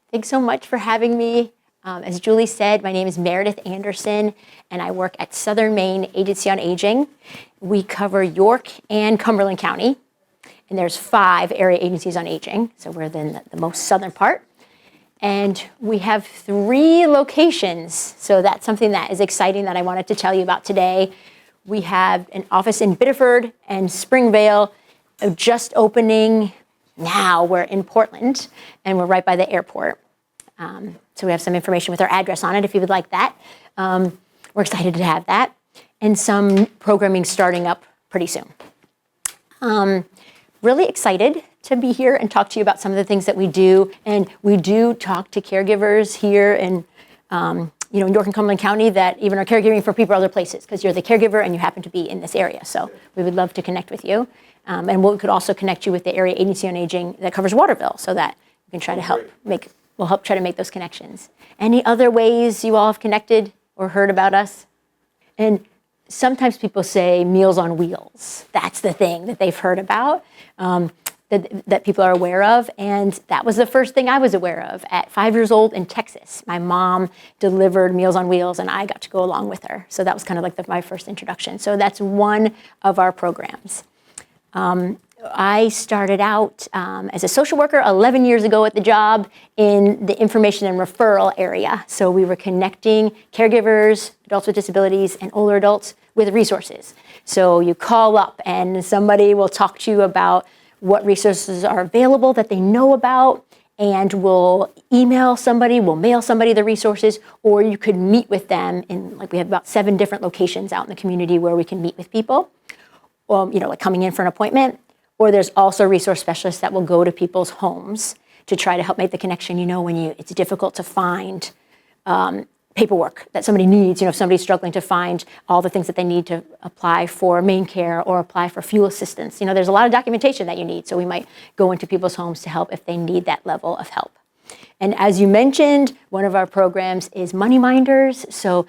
Thanks so much for having me. As Julie said, my name is Meredith Anderson, and I work at Southern Maine Agency on Aging. We cover York and Cumberland County, and there's 5 area agencies on aging, so we're in the most southern part. And we have 3 locations, so that's something that is exciting that I wanted to tell you about today. We have an office in Biddeford and Springvale, just opening now. We're in Portland, and we're right by the airport. So we have some information with our address on it if you would like that. We're excited to have that, and some programming starting up pretty soon. Really excited to be here and talk to you about some of the things that we do. And we do talk to caregivers here in York and Cumberland County that even are caregiving for people other places, because you're the caregiver and you happen to be in this area. So we would love to connect with you. And we could also connect you with the Area Agency on Aging that covers Waterville, so that you can try to we'll help try to make those connections. Any other ways you all have connected or heard about us? And sometimes people say Meals on Wheels. That's the thing that they've heard about, that people are aware of. And that was the first thing I was aware of at 5 years old in Texas. My mom delivered Meals on Wheels, and I got to go along with her. So that was kind of like my first introduction. So that's one of our programs. I started out as a social worker 11 years ago at the job in the information and referral area. So we were connecting caregivers, adults with disabilities, and older adults with resources. So you call up and somebody will talk to you about what resources are available that they know about, and we'll email somebody, we'll mail somebody the resources, or you could meet with them in, we have about 7 different locations out in the community where we can meet with people, like coming in for an appointment. Or there's also resource specialists that will go to people's homes to try to help make the connection. When it's difficult to find paperwork that somebody needs, if somebody's struggling to find all the things that they need to apply for main care or apply for fuel assistance. There's a lot of documentation that you need. So we might go into people's homes to help if they need that level of help. And as you mentioned, one of our programs is Money Minders. So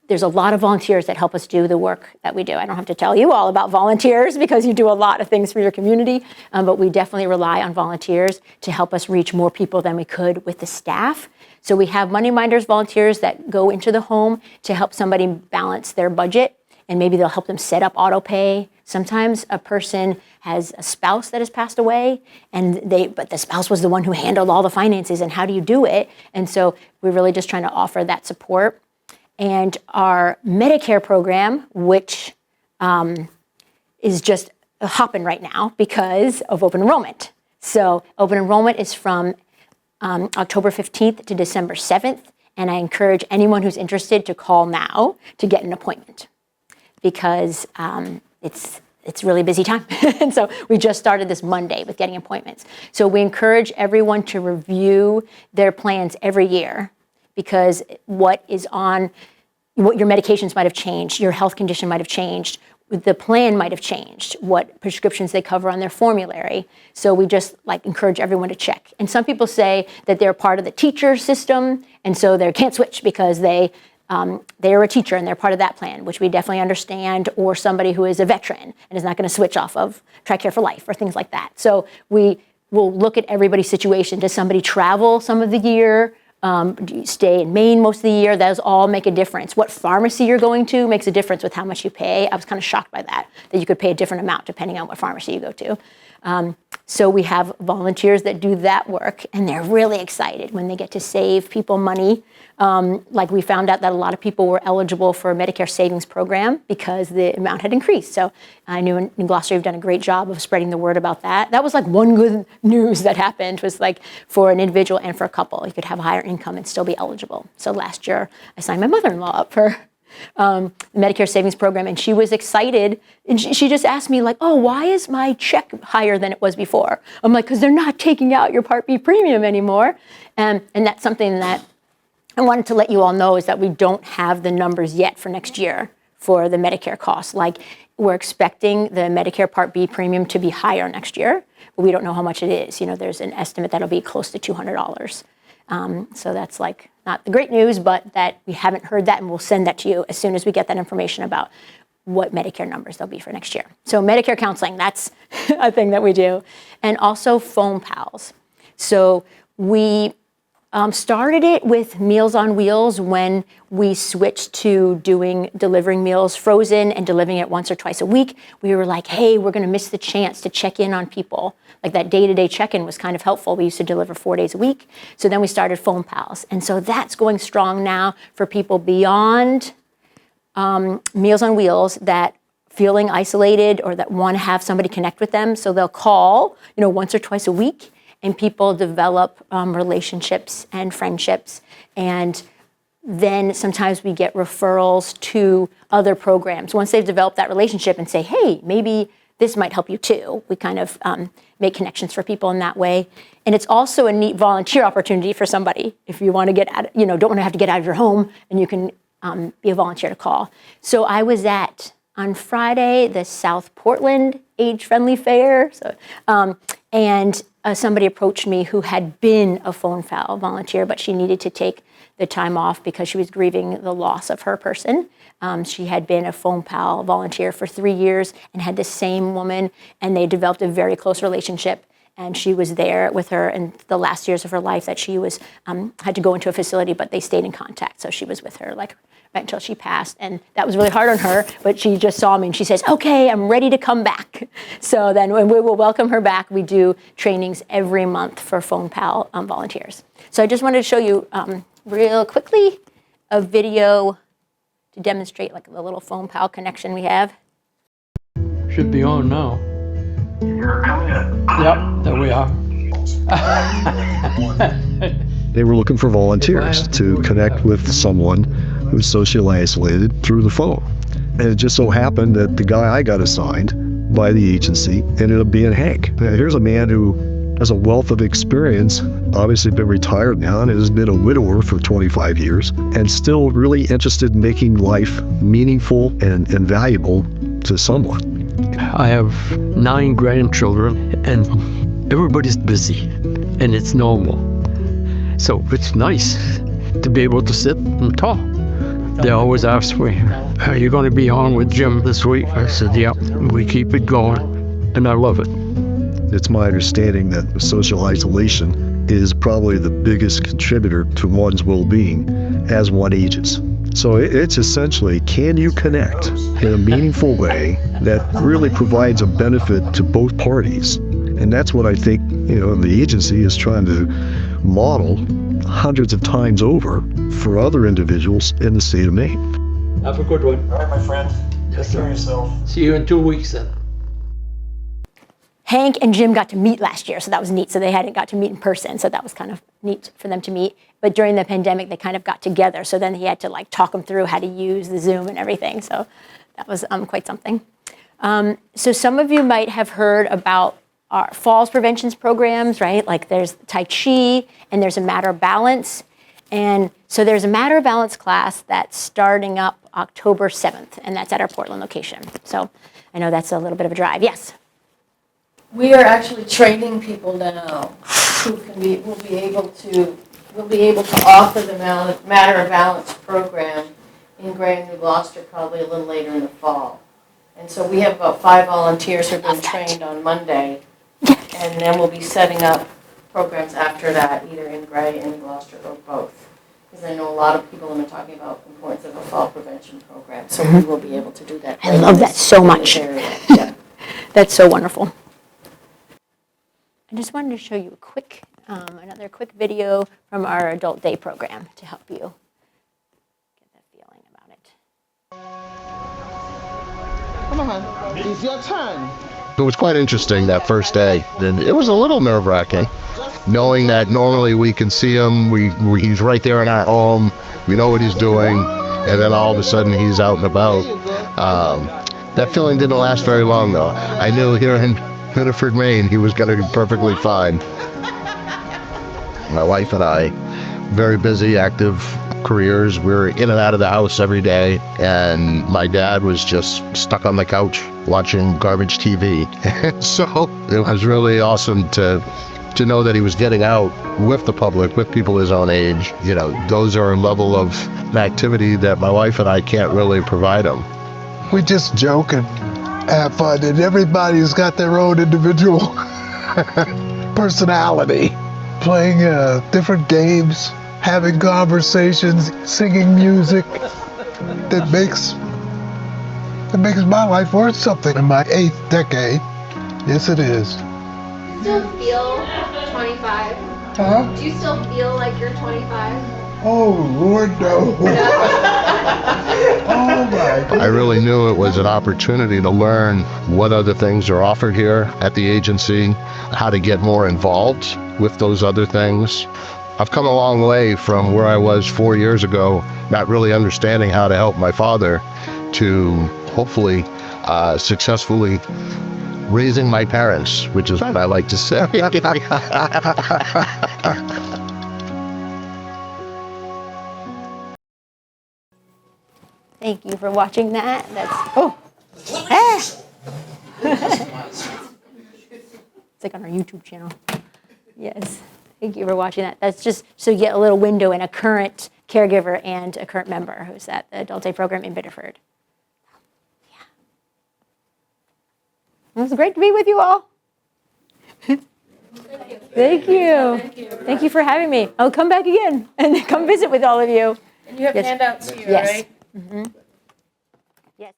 there's a lot of volunteers that help us do the work that we do. I don't have to tell you all about volunteers because you do a lot of things for your community, but we definitely rely on volunteers to help us reach more people than we could with the staff. So we have Money Minders volunteers that go into the home to help somebody balance their budget, and maybe they'll help them set up auto pay. Sometimes a person has a spouse that has passed away, but the spouse was the one who handled all the finances, and how do you do it? And so we're really just trying to offer that support. And our Medicare program, which is just hopping right now because of open enrollment. So open enrollment is from October 15th to December 7th. And I encourage anyone who's interested to call now to get an appointment, because it's really a busy time. And so we just started this Monday with getting appointments. So we encourage everyone to review their plans every year, because what your medications might have changed, your health condition might have changed, the plan might have changed, what prescriptions they cover on their formulary. So we just encourage everyone to check. And some people say that they're part of the teacher system, and so they can't switch because they are a teacher and they're part of that plan, which we definitely understand, or somebody who is a veteran and is not going to switch off of TRICARE for Life or things like that. So we will look at everybody's situation. Does somebody travel some of the year? Do you stay in Maine most of the year? Those all make a difference. What pharmacy you're going to makes a difference with how much you pay. I was kind of shocked by that you could pay a different amount depending on what pharmacy you go to. So we have volunteers that do that work, and they're really excited when they get to save people money. We found out that a lot of people were eligible for a Medicare savings program because the amount had increased. So I knew in Gloucester you've done a great job of spreading the word about that. That was one good news that happened, was for an individual and for a couple. You could have a higher income and still be eligible. So last year I signed my mother-in-law up for Medicare savings program, and she was excited, and she just asked me oh, why is my check higher than it was before? I'm because they're not taking out your Part B premium anymore. And that's something that I wanted to let you all know, is that we don't have the numbers yet for next year for the Medicare costs. We're expecting the Medicare Part B premium to be higher next year, but we don't know how much it is. There's an estimate that'll be close to $200. So that's not the great news, but that we haven't heard that, and we'll send that to you as soon as we get that information about what Medicare numbers there'll be for next year. So Medicare counseling, that's a thing that we do. And also phone pals. So we Started it with Meals on Wheels when we switched to delivering meals frozen and delivering it once or twice a week. We were like, hey, we're gonna miss the chance to check in on people. Like that day-to-day check-in was kind of helpful. We used to deliver 4 days a week. So then we started Phone Pals. And so that's going strong now for people beyond Meals on Wheels that feeling isolated or that want to have somebody connect with them. So they'll call, once or twice a week, and people develop relationships and friendships. And then sometimes we get referrals to other programs. Once they've developed that relationship and say, hey, maybe this might help you too. We kind of make connections for people in that way. And it's also a neat volunteer opportunity for somebody. If you want to get out, don't want to have to get out of your home, and you can be a volunteer to call. So I was at, on Friday, the South Portland Age-Friendly Fair. And somebody approached me who had been a phone pal volunteer, but she needed to take the time off because she was grieving the loss of her person. She had been a phone pal volunteer for 3 years and had the same woman, and they developed a very close relationship. And she was there with her in the last years of her life that she was had to go into a facility, but they stayed in contact. So she was with her right until she passed, and that was really hard on her. But she just saw me and she says, "Okay, I'm ready to come back." So then when we will welcome her back, we do trainings every month for phone pal volunteers. So I just wanted to show you real quickly a video to demonstrate like the little phone pal connection we have. Should be on now. You're coming in. Yep, there we are. They were looking for volunteers to connect with someone who's socially isolated through the phone. And it just so happened that the guy I got assigned by the agency ended up being Hank. Now, here's a man who has a wealth of experience, obviously been retired now and has been a widower for 25 years, and still really interested in making life meaningful and valuable to someone. I have 9 grandchildren, and everybody's busy, and it's normal. So it's nice to be able to sit and talk. They always ask me, "Are you going to be on with Jim this week?" I said, "Yeah, we keep it going," and I love it. It's my understanding that social isolation is probably the biggest contributor to one's well-being as one ages. So it's essentially, can you connect in a meaningful way that really provides a benefit to both parties? And that's what I think, the agency is trying to model hundreds of times over for other individuals in the state of Maine. Have a good one. All right, my friend. Yes, Take care of sir. yourself. See you in 2 weeks then. Hank and Jim got to meet last year, so that was neat. So they hadn't got to meet in person, so that was kind of neat for them to meet. But during the pandemic, they kind of got together. So then he had to talk them through how to use the Zoom and everything. So that was quite something. So some of you might have heard about our falls prevention programs, right? Like there's Tai Chi and there's a Matter of Balance. And so there's a Matter of Balance class that's starting up October 7th, and that's at our Portland location. So I know that's a little bit of a drive. Yes? We are actually training people now who will be able to offer the Matter of Balance program in Gray and New Gloucester probably a little later in the fall. And so we have about 5 volunteers who have been trained on Monday, and then we'll be setting up programs after that, either in Gray and New Gloucester or both. Because I know a lot of people have been talking about the importance of a fall prevention program, so we will be able to do that. I love that so much. Yeah. That's so wonderful. I just wanted to show you a quick, another quick video from our Adult Day program to help you get that feeling about it. Come on, it's your turn. It was quite interesting that first day. And it was a little nerve-wracking, knowing that normally we can see him, he's right there in our home, we know what he's doing, and then all of a sudden he's out and about. That feeling didn't last very long, though. I knew here in Biddeford, Maine, he was going to be perfectly fine. My wife and I, very busy, active careers. We were in and out of the house every day, and my dad was just stuck on the couch watching garbage TV. So it was really awesome to know that he was getting out with the public, with people his own age. Those are a level of activity that my wife and I can't really provide him. We just joke and have fun, and everybody's got their own individual personality. playing different games, having conversations, singing music that makes my life worth something. In my 8th decade, yes, it is. Still feel 25? Huh? Do you still feel like you're 25? Oh, Lord, no. Oh, my God. I really knew it was an opportunity to learn what other things are offered here at the agency, how to get more involved with those other things. I've come a long way from where I was 4 years ago, not really understanding how to help my father, to hopefully successfully raising my parents, which is what I like to say. Thank you for watching that. That's it's like on our YouTube channel. Yes. Thank you for watching that. That's just so you get a little window in a current caregiver and a current member who's at the Adult Day program in Biddeford. Yeah. It was great to be with you all. Thank you. Thank you for having me. I'll come back again and come visit with all of you. And you have Yes. handouts here, Yes. right? Mm-hmm.